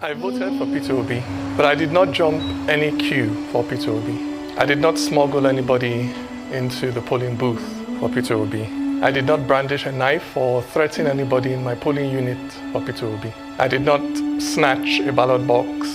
I voted for Peter Obi, but I did not jump any queue for Peter Obi. I did not smuggle anybody into the polling booth for Peter Obi. I did not brandish a knife or threaten anybody in my polling unit for Peter Obi. I did not snatch a ballot box,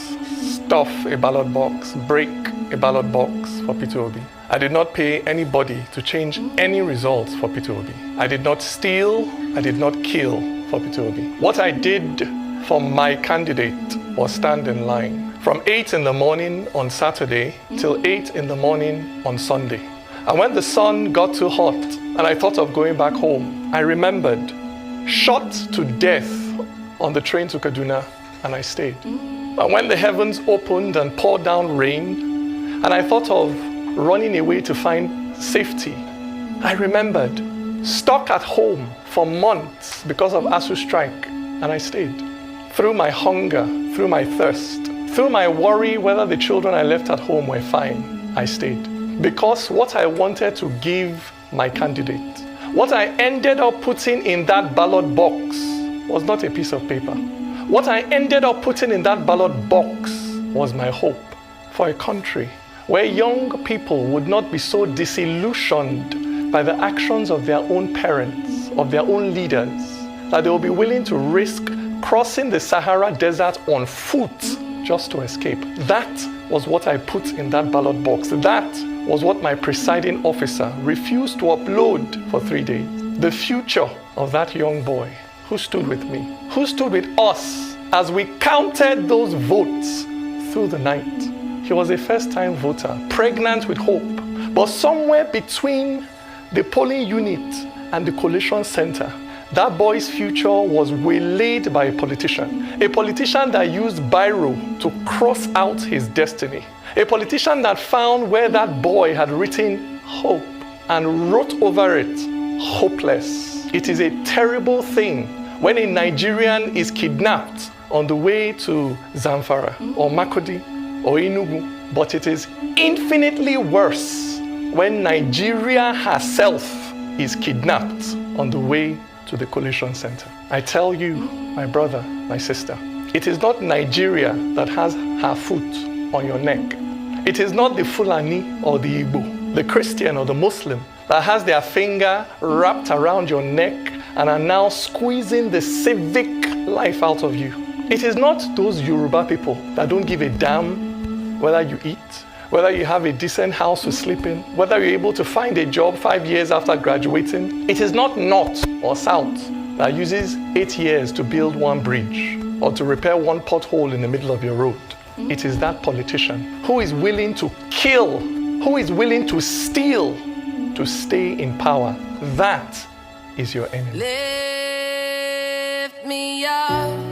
stuff a ballot box, break a ballot box for Peter Obi. I did not pay anybody to change any results for Peter Obi. I did not steal, I did not kill for Peter Obi. What I did for my candidate was stand in line from 8 in the morning on Saturday till 8 in the morning on Sunday. And when the sun got too hot and I thought of going back home, I remembered, shot to death on the train to Kaduna, and I stayed. And when the heavens opened and poured down rain, and I thought of running away to find safety, I remembered, stuck at home for months because of ASU strike, and I stayed. Through my hunger, through my thirst, through my worry whether the children I left at home were fine, I stayed. Because what I wanted to give my candidate, what I ended up putting in that ballot box was not a piece of paper. What I ended up putting in that ballot box was my hope for a country where young people would not be so disillusioned by the actions of their own parents, of their own leaders, that they will be willing to risk crossing the Sahara Desert on foot just to escape. That was what I put in that ballot box. That was what my presiding officer refused to upload for 3 days. The future of that young boy who stood with me, who stood with us as we counted those votes through the night. He was a first-time voter, pregnant with hope. But somewhere between the polling unit and the collation center, that boy's future was waylaid by a politician that used biro to cross out his destiny, a politician that found where that boy had written hope and wrote over it hopeless. It is a terrible thing when a Nigerian is kidnapped on the way to Zamfara or Makurdi or Enugu, but it is infinitely worse when Nigeria herself is kidnapped on the way to the collation center. I tell you, my brother, my sister, it is not Nigeria that has her foot on your neck. It is not the Fulani or the Igbo, the Christian or the Muslim that has their finger wrapped around your neck and are now squeezing the civic life out of you. It is not those Yoruba people that don't give a damn whether you eat, whether you have a decent house to sleep in, whether you're able to find a job 5 years after graduating. It is not North or South that uses 8 years to build one bridge or to repair one pothole in the middle of your road. It is that politician who is willing to kill, who is willing to steal to stay in power. That is your enemy. Lift me up.